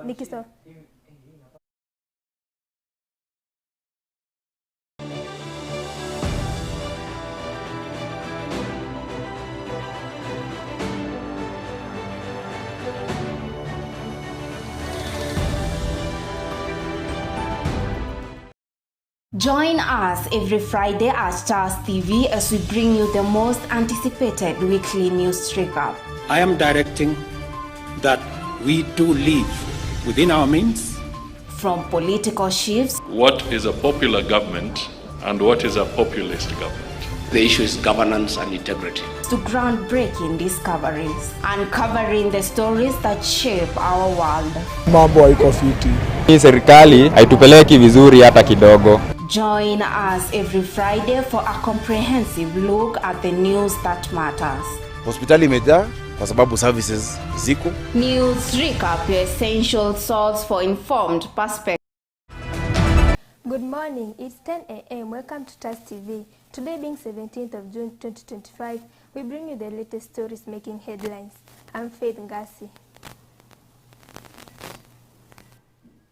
Nikiso. Join us every Friday at Stars TV as we bring you the most anticipated weekly news recap. I am directing that we too live within our means. From political shifts, what is a popular government and what is a populist government? The issue is governance and integrity. to groundbreaking discoveries, uncovering the stories that shape our world. Mambo haiko fiti. Hii serikali haitupeleki vizuri hata kidogo. Join us every Friday for a comprehensive look at the news that matters. Hospitali imejaa kwa sababu services ziko. News recap, your essential source for informed perspective. Good morning, it's 10 a.m. Welcome to TAS TV. Today being 17th of June 2025, we bring you the latest stories making headlines. I'm Faith NGASi.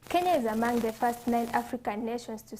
Kenya is among the first 9 African nations to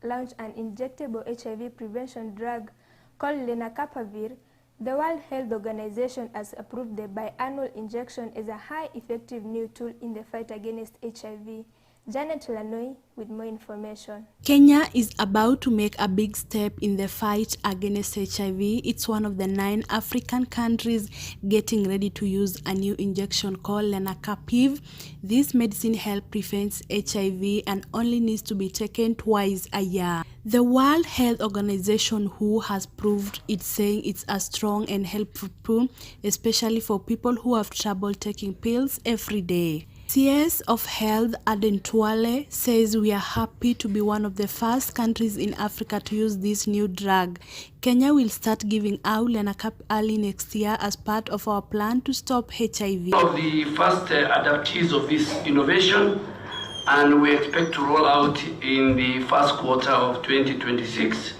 launch an injectable HIV prevention drug called lenacapavir. The World Health Organization has approved the biannual injection as a high effective new tool in the fight against HIV. Janet Lanoi with more information. Kenya is about to make a big step in the fight against HIV. It's one of the 9 African countries getting ready to use a new injection called lenacapavir. This medicine helps prevent HIV and only needs to be taken twice a year. The World Health Organization, WHO, has proved it, saying it's a strong and helpful tool, especially for people who have trouble taking pills every day. CS of Health Aden Tuale says we are happy to be one of the first countries in Africa to use this new drug. Kenya will start giving out lenacapavir early next year as part of our plan to stop HIV. One of the first adoptees of this innovation, and we expect to roll out in the first quarter of 2026.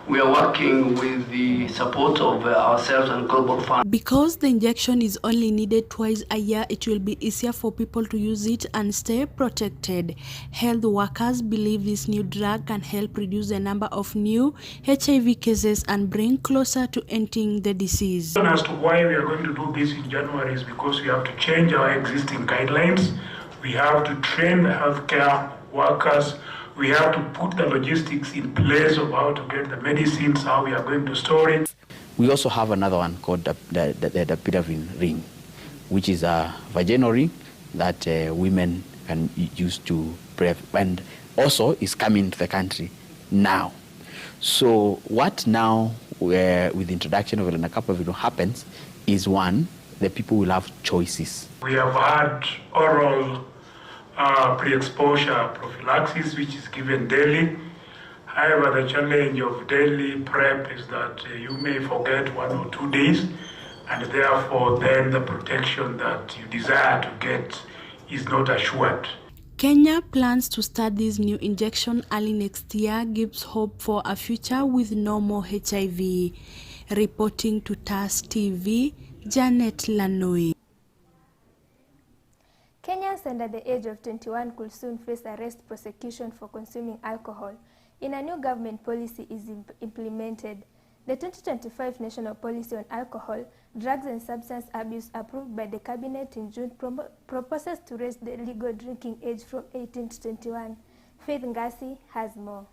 We are working with the support of ourselves and Global Fund. Because the injection is only needed twice a year, it will be easier for people to use it and stay protected. Health workers believe this new drug can help reduce the number of new HIV cases and bring closer to ending the disease. As to why we are going to do this in January is because we have to change our existing guidelines. We have to train the healthcare workers. We have to put the logistics in place of how to get the medicines, how we are going to store it. We also have another one called the dapidavrin ring, which is a vaginal ring that women can use to prep, and also is coming to the country now. So what now, with the introduction of lenacapavir happens, is one, the people will have choices. We have had oral pre-exposure prophylaxis, which is given daily. However, the challenge of daily prep is that you may forget 1 or 2 days, and therefore then the protection that you desire to get is not assured. Kenya plans to start this new injection early next year, gives hope for a future with no more HIV. Reporting to TAS TV, Janet Lanoi. Kenyans under the age of 21 could soon face arrest prosecution for consuming alcohol. In a new government policy is implemented, the 2025 National Policy on Alcohol, Drugs and Substance Abuse approved by the Cabinet in June proposes to raise the legal drinking age from 18 to 21. Faith NGASi has more.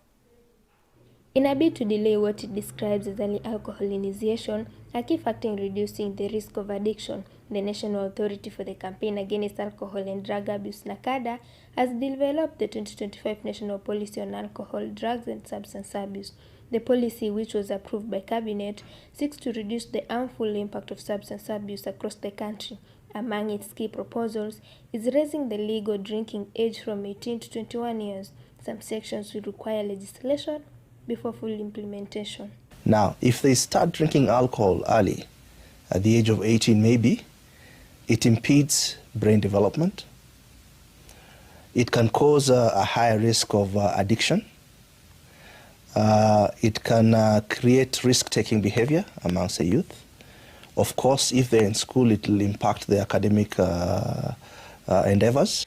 In a bid to delay what it describes as early alcohol initiation, a key factor in reducing the risk of addiction, the National Authority for the Campaign Against Alcohol and Drug Abuse, NACADA, has developed the 2025 National Policy on Alcohol, Drugs and Substance Abuse. The policy, which was approved by Cabinet, seeks to reduce the harmful impact of substance abuse across the country. Among its key proposals is raising the legal drinking age from 18 to 21 years. Some sections will require legislation before full implementation. Now, if they start drinking alcohol early, at the age of 18 maybe, it impedes brain development. It can cause a higher risk of addiction. It can create risk-taking behavior amongst the youth. Of course, if they're in school, it will impact their academic endeavors.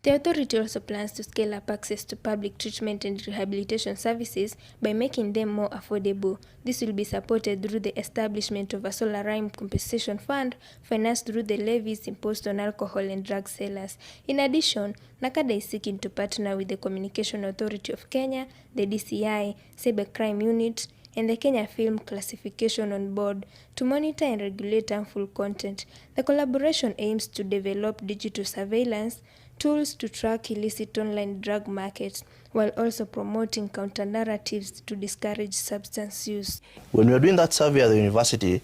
The authority also plans to scale up access to public treatment and rehabilitation services by making them more affordable. This will be supported through the establishment of a solar compensation fund financed through the levies imposed on alcohol and drug sellers. In addition, NACADA is seeking to partner with the Communication Authority of Kenya, the DCI, Cybercrime Unit, and the Kenya Film Classification on Board to monitor and regulate harmful content. The collaboration aims to develop digital surveillance tools to track illicit online drug markets, while also promoting counter-narratives to discourage substance use. When we were doing that survey at the university,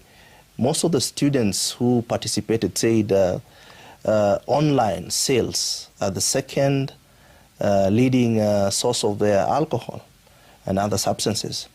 most of the students who participated said online sales are the second leading source of their alcohol and other substances.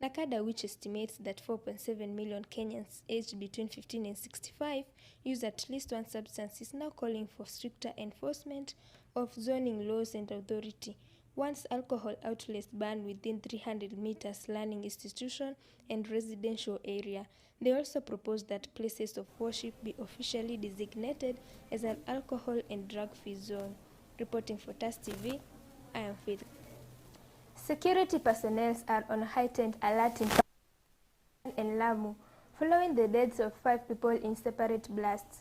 NACADA, which estimates that 4.7 million Kenyans aged between 15 and 65 use at least one substance, is now calling for stricter enforcement of zoning laws and authority. Once alcohol outlets banned within 300 meters learning institution and residential area. They also propose that places of worship be officially designated as an alcohol and drug-free zone. Reporting for TAS TV, I am Faith. Security personnel are on heightened alert in Lamu following the deaths of 5 people in separate blasts.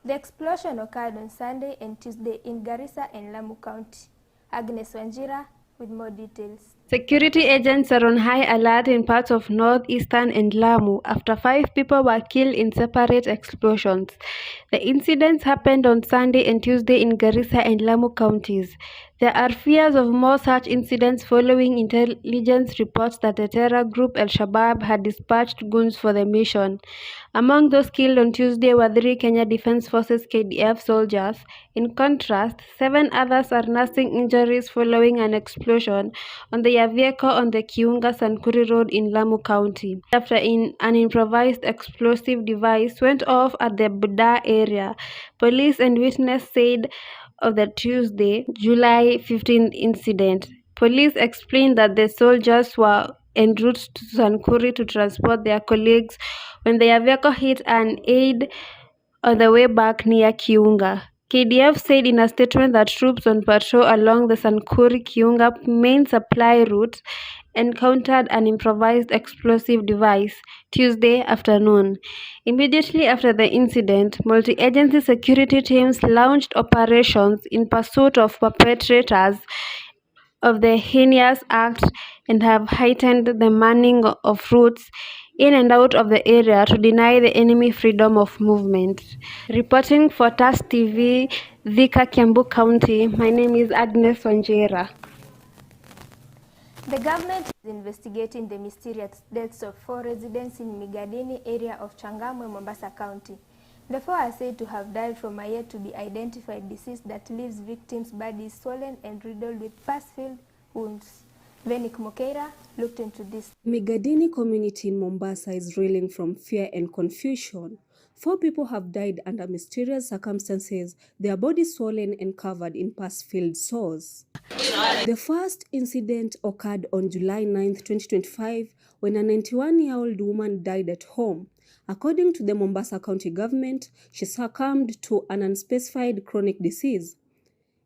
The explosion occurred on Sunday and Tuesday in Garissa and Lamu County. Agnes Wanjira with more details. Security agents are on high alert in parts of northeastern and Lamu after 5 people were killed in separate explosions. The incidents happened on Sunday and Tuesday in Garissa and Lamu counties. There are fears of more such incidents following intelligence reports that the terror group Al-Shabaab had dispatched goons for the mission. Among those killed on Tuesday were 3 Kenya Defence Forces KDF soldiers. In contrast, 7 others are nursing injuries following an explosion on their vehicle on the Kiunga-Sankuri Road in Lamu County, after an improvised explosive device went off at the Buda area. Police and witness said of the Tuesday, July 15th incident. Police explained that the soldiers were en route to Sankuri to transport their colleagues when their vehicle hit an aid on the way back near Kiunga. KDF said in a statement that troops on patrol along the Sankuri-Kiunga main supply route encountered an improvised explosive device Tuesday afternoon. Immediately after the incident, multi-agency security teams launched operations in pursuit of perpetrators of the heinous act and have heightened the manning of routes in and out of the area to deny the enemy freedom of movement. Reporting for TAS TV, Thika, Kiambu County, my name is Agnes Wanjira. The government is investigating the mysterious deaths of 4 residents in Migadini area of Changamwe, Mombasa County. The 4 are said to have died from a yet-to-be-identified disease that leaves victims' bodies swollen and riddled with pus-filled wounds. Venik Mokeira looked into this. Migadini community in Mombasa is reeling from fear and confusion. 4 people have died under mysterious circumstances, their bodies swollen and covered in pus-filled sores. The first incident occurred on July 9, 2025, when a 91-year-old woman died at home. According to the Mombasa County government, she succumbed to an unspecified chronic disease.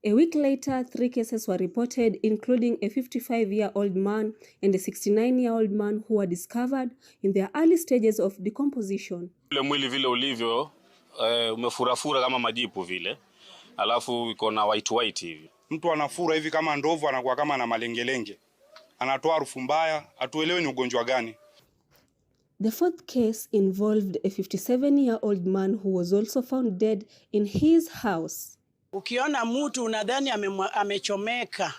A week later, 3 cases were reported, including a 55-year-old man and a 69-year-old man who were discovered in their early stages of decomposition. Ule mwili vile ulivyo umefurafura kama majipu vile, alafu iko na white hivi. Mtu anafura hivi kama ndovu, anakuwa kama na malengelenge, anatoa harufu mbaya, hatuelewi ni ugonjwa gani. The 4th case involved a 57-year-old man who was also found dead in his house. Ukiona mtu unadhani amechomeka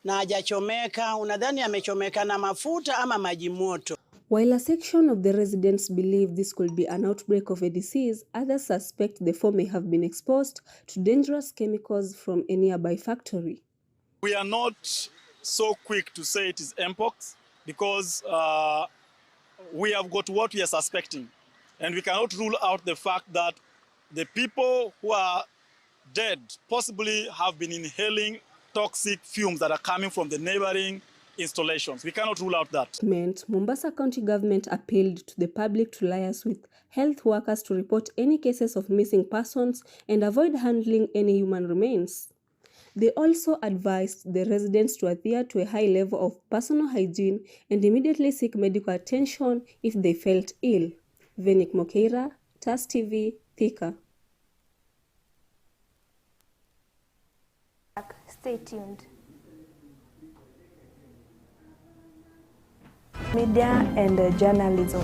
na hajachomeka, unadhani amechomeka na mafuta ama maji moto. While a section of the residents believe this could be an outbreak of a disease, others suspect the 4 may have been exposed to dangerous chemicals from a nearby factory. We are not so quick to say it is mpox because we have got what we are suspecting, and we cannot rule out the fact that the people who are dead possibly have been inhaling toxic fumes that are coming from the neighboring installations. We cannot rule out that. Mombasa County government appealed to the public to liaise with health workers to report any cases of missing persons and avoid handling any human remains. They also advised the residents to adhere to a high level of personal hygiene and immediately seek medical attention if they felt ill. Venik Mokeira, TAS TV, Thika. Stay tuned. Media and journalism.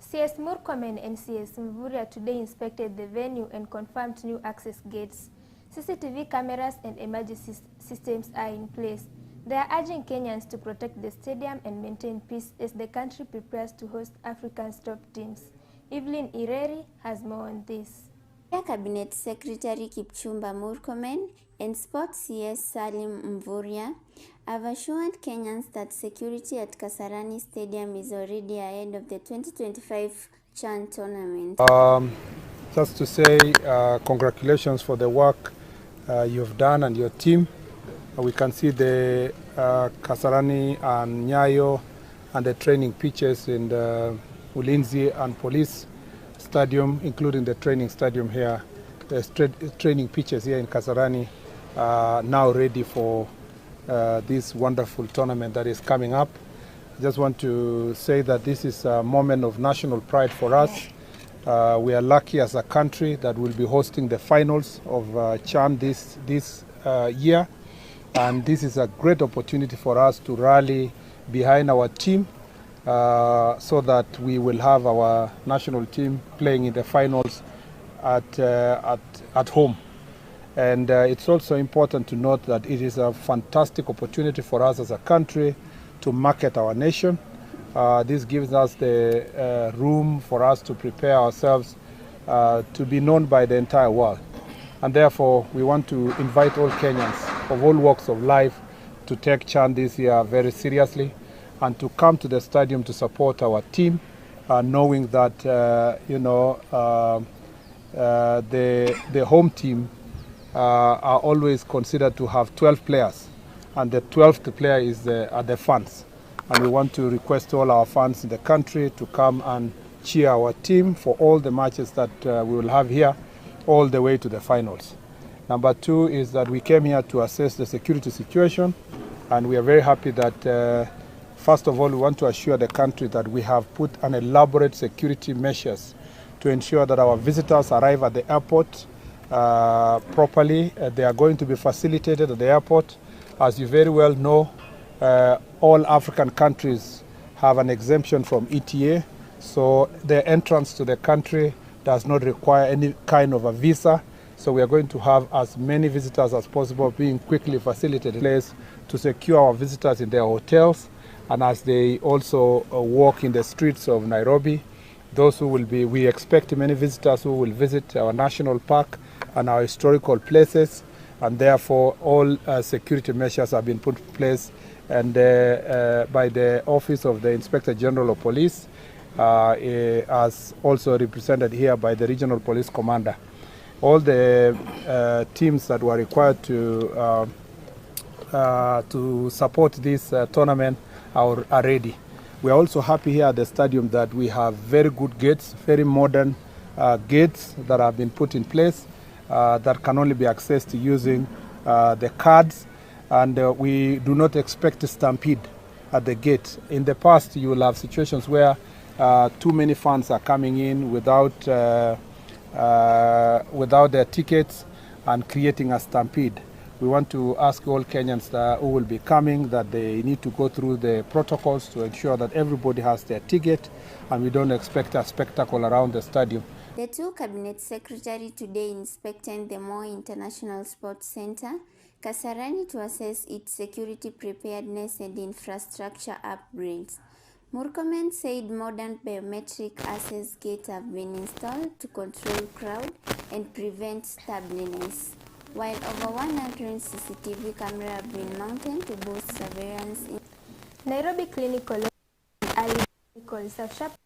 CS Murkomen and CS Mvurya today inspected the venue and confirmed new access gates. CCTV cameras and emergency systems are in place. They are urging Kenyans to protect the stadium and maintain peace as the country prepares to host Africa's top teams. Evelyn Ireri has more on this. Cabinet Secretary Kipchumba Murkomen and Sports CS Salim Mvurya have assured Kenyans that security at Kasarani Stadium is already ahead of the 2025 CHAN tournament. Just to say congratulations for the work you've done and your team. We can see the Kasarani and Nyayo and the training pitches in the Ulinzi and Police Stadium, including the training stadium here. The training pitches here in Kasarani are now ready for this wonderful tournament that is coming up. I just want to say that this is a moment of national pride for us. We are lucky as a country that will be hosting the finals of CHAN this year. And this is a great opportunity for us to rally behind our team so that we will have our national team playing in the finals at home. And it's also important to note that it is a fantastic opportunity for us as a country to market our nation. This gives us the room for us to prepare ourselves to be known by the entire world. And therefore, we want to invite all Kenyans of all walks of life to take CHAN this year very seriously and to come to the stadium to support our team, knowing that the home team are always considered to have 12 players, and the 12th player are the fans. And we want to request all our fans in the country to come and cheer our team for all the matches that we will have here, all the way to the finals. Number two is that we came here to assess the security situation, and we are very happy that first of all, we want to assure the country that we have put an elaborate security measures to ensure that our visitors arrive at the airport properly. They are going to be facilitated at the airport. As you very well know, all African countries have an exemption from ETA, so the entrance to the country does not require any kind of a visa. So we are going to have as many visitors as possible being quickly facilitated place to secure our visitors in their hotels, and as they also walk in the streets of Nairobi. Those who will be, we expect many visitors who will visit our national park and our historical places, and therefore all security measures have been put in place and by the Office of the Inspector General of Police, as also represented here by the Regional Police Commander. All the teams that were required to support this tournament are ready. We are also happy here at the stadium that we have very good gates, very modern gates that have been put in place that can only be accessed using the cards, and we do not expect a stampede at the gate. In the past, you will have situations where too many fans are coming in without their tickets and creating a stampede. We want to ask all Kenyans who will be coming that they need to go through the protocols to ensure that everybody has their ticket, and we don't expect a spectacle around the stadium. The two cabinet secretaries today inspected the Moi International Sports Center, Kasarani, to assess its security preparedness and infrastructure upgrades. Murkomen said modern biometric access gates have been installed to control crowd and prevent stubbornness, while over 100 CCTV cameras have been mounted to boost surveillance. Nairobi Clinical and Early Medicals have sharply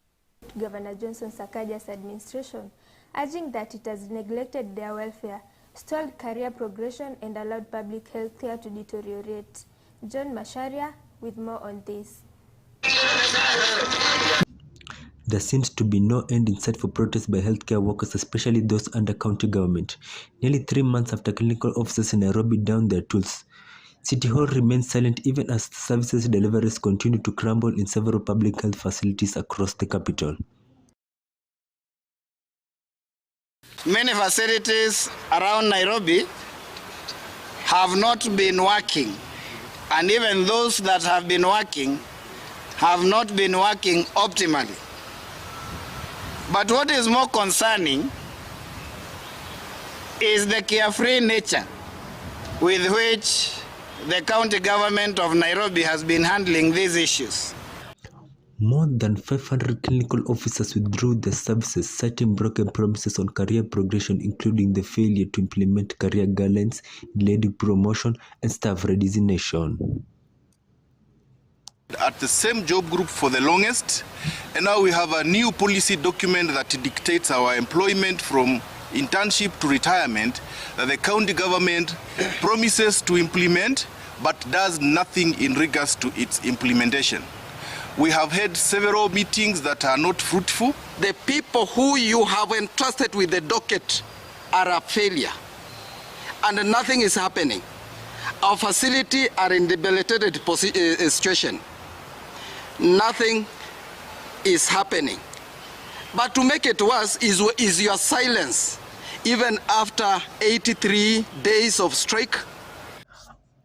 Governor Johnson Sakaja's administration, urging that it has neglected their welfare, stalled career progression, and allowed public health care to deteriorate. John Masharia with more on this. There seems to be no end in sight for protests by healthcare workers, especially those under county government. Nearly 3 months after clinical officers in Nairobi downed their tools, City Hall remains silent even as services deliveries continue to crumble in several public health facilities across the capital. Many facilities around Nairobi have not been working, and even those that have been working have not been working optimally. But what is more concerning is the carefree nature with which the county government of Nairobi has been handling these issues. More than 500 clinical officers withdrew their services, citing broken promises on career progression, including the failure to implement career guidelines, delayed promotion, and staff redesignation. At the same job group for the longest, and now we have a new policy document that dictates our employment from internship to retirement that the county government promises to implement but does nothing in regards to its implementation. We have had several meetings that are not fruitful. The people who you have entrusted with the docket are a failure, and nothing is happening. Our facility are in debilitated situation. Nothing is happening. But to make it worse is your silence, even after 83 days of strike.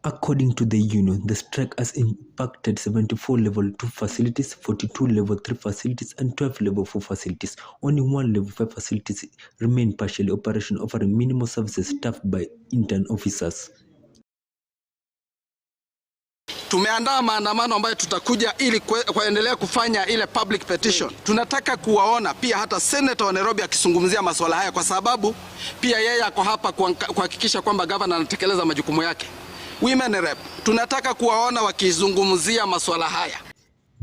According to the union, the strike has impacted 74 level 2 facilities, 42 level 3 facilities, and 12 level 4 facilities. Only 1 level 5 facilities remain partially operational, offering minimal services staffed by intern officers. Tumeandaa maandamano ambayo tutakuja ili kuendelea kufanya ile public petition. Tunataka kuwaona pia hata senator wa Nairobi akizungumzia masuala haya, kwa sababu pia yeye ako hapa kuhakikisha kwamba governor anatekeleza majukumu yake. Women rep, tunataka kuwaona wakizungumzia masuala haya.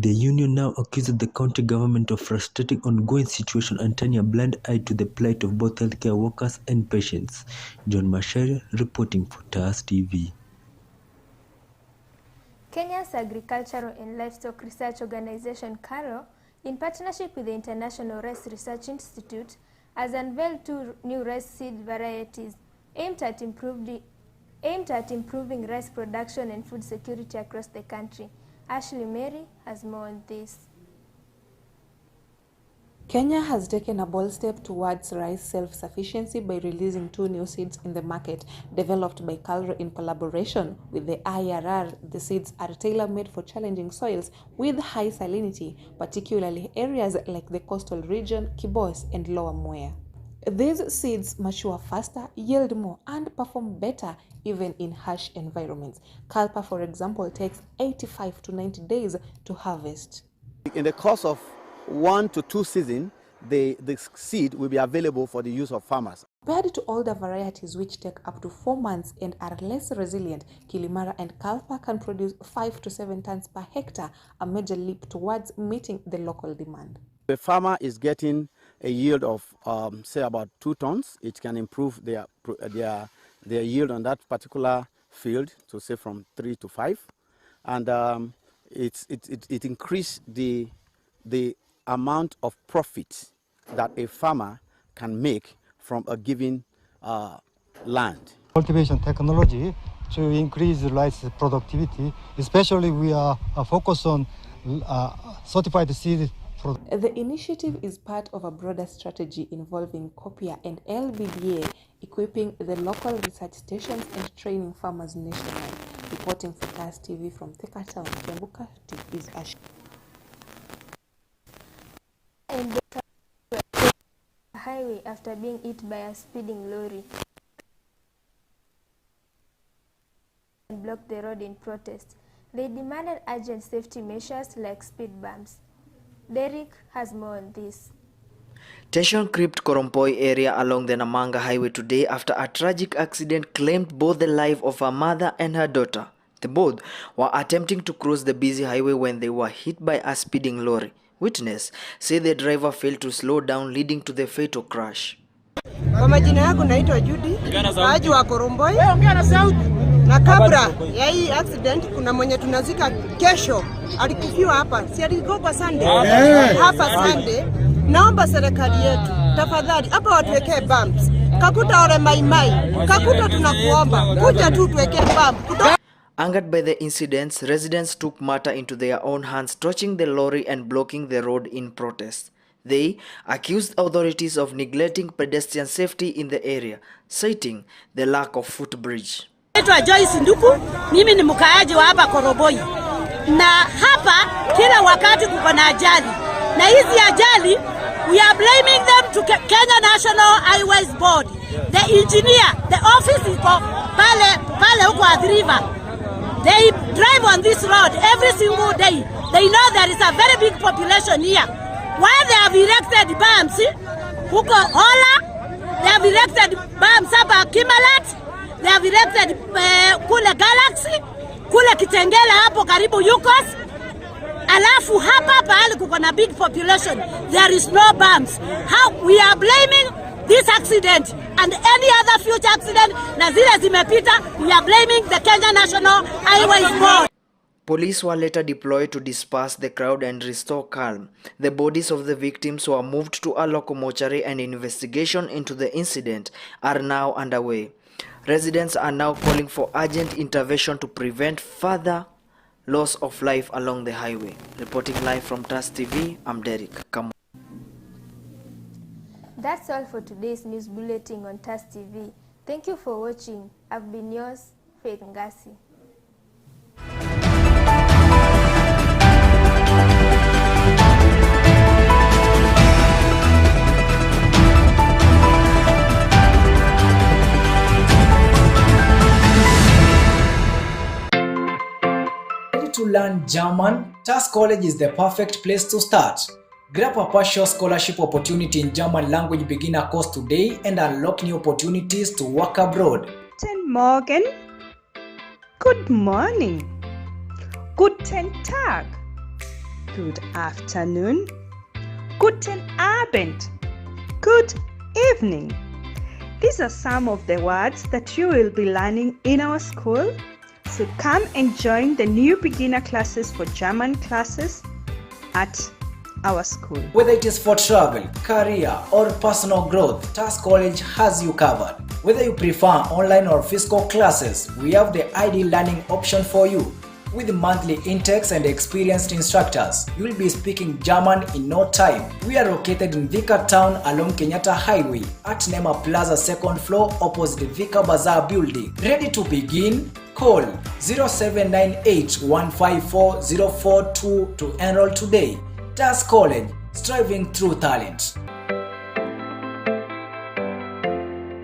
The union now accuses the county government of frustrating ongoing situation and turning a blind eye to the plight of both healthcare workers and patients. John Mashere reporting for TAS TV. Kenya's Agricultural and Livestock Research Organization, CARO, in partnership with the International Rice Research Institute, has unveiled 2 new rice seed varieties aimed at improving rice production and food security across the country. Ashley Mary has more on this. Kenya has taken a bold step towards rice self-sufficiency by releasing 2 new seeds in the market developed by CALRO in collaboration with the IRR. The seeds are tailor-made for challenging soils with high salinity, particularly areas like the coastal region, Kibos, and Lower Mwea. These seeds mature faster, yield more, and perform better even in harsh environments. Kalpa, for example, takes 85 to 90 days to harvest. In the course of 1 to 2 seasons, the seed will be available for the use of farmers. Compared to older varieties which take up to 4 months and are less resilient, Kilimara and Kalpa can produce 5 to 7 tons per hectare, a major leap towards meeting the local demand. The farmer is getting a yield of, say, about 2 tons. It can improve their yield on that particular field to, say, from 3 to 5. And it increases the amount of profit that a farmer can make from a given land. Cultivation technology to increase rice productivity, especially we are focused on certified seed. The initiative is part of a broader strategy involving COPIA and LBDA, equipping the local research stations and training farmers nationwide. Reporting for TAS TV from Thika Town, Kiambu is Ash. And the highway after being hit by a speeding lorry and blocked the road in protest. They demanded urgent safety measures like speed bumps. Derek has more on this. Tension crept Korompoi area along the Namanga highway today after a tragic accident claimed both the life of her mother and her daughter. The both were attempting to cross the busy highway when they were hit by a speeding lorry. Witness say the driver failed to slow down, leading to the fatal crash. Kwa majina yangu naitwa Judy, mkaaji wa Koromboi. Na kabla ya hii accident kuna mwenye tunazika kesho alikufiwa hapa. Si alikuwa kwa Sunday. Hapa Sunday. Naomba serikali yetu tafadhali hapa watuwekee bumps. Kakuta ore maimai. Kakuta tunakuomba. Kuja tu tuwekee bump. Angered by the incidents, residents took matter into their own hands, torching the lorry and blocking the road in protest. They accused authorities of neglecting pedestrian safety in the area, citing the lack of footbridge. Naitwa Joyce Nduku, mimi ni mkaaji wa hapa Koroboi. Na hapa kila wakati kuko na ajali. Na hizi ajali, we are blaming them to Kenya National Highways Board. The engineer, the office iko pale huko Athi River. They drive on this road every single day. They know there is a very big population here. Why they have erected bumps, huko Hola, they have erected bumps hapa Kimalat, they have erected kule Galaxy, kule Kitengela hapo karibu Yukos. Alafu hapa pahali kuko na big population, there is no bumps. How we are blaming this accident and any other future accident na zile zimepita, we are blaming the Kenya National Highways Board. Police were later deployed to disperse the crowd and restore calm. The bodies of the victims were moved to a local mortuary and investigation into the incident are now underway. Residents are now calling for urgent intervention to prevent further loss of life along the highway. Reporting live from TAS TV, I'm Derek. Come on. That's all for today's news bulletin on TAS TV. Thank you for watching. I've been yours, Faith NGASi. Ready to learn German? TAS College is the perfect place to start. Grab a partial scholarship opportunity in German language beginner course today and unlock new opportunities to work abroad. Guten Morgen. Good morning. Guten Tag. Good afternoon. Guten Abend. Good evening. These are some of the words that you will be learning in our school. So come and join the new beginner classes for German classes at our school. Whether it is for travel, career, or personal growth, TAS College has you covered. Whether you prefer online or physical classes, we have the ideal learning option for you. With monthly intakes and experienced instructors, you will be speaking German in no time. We are located in Vika Town along Kenyatta Highway at Nema Plaza 2nd floor opposite Vika Bazaar building. Ready to begin? Call 0798 154 042 to enroll today. TAS College, striving through talent.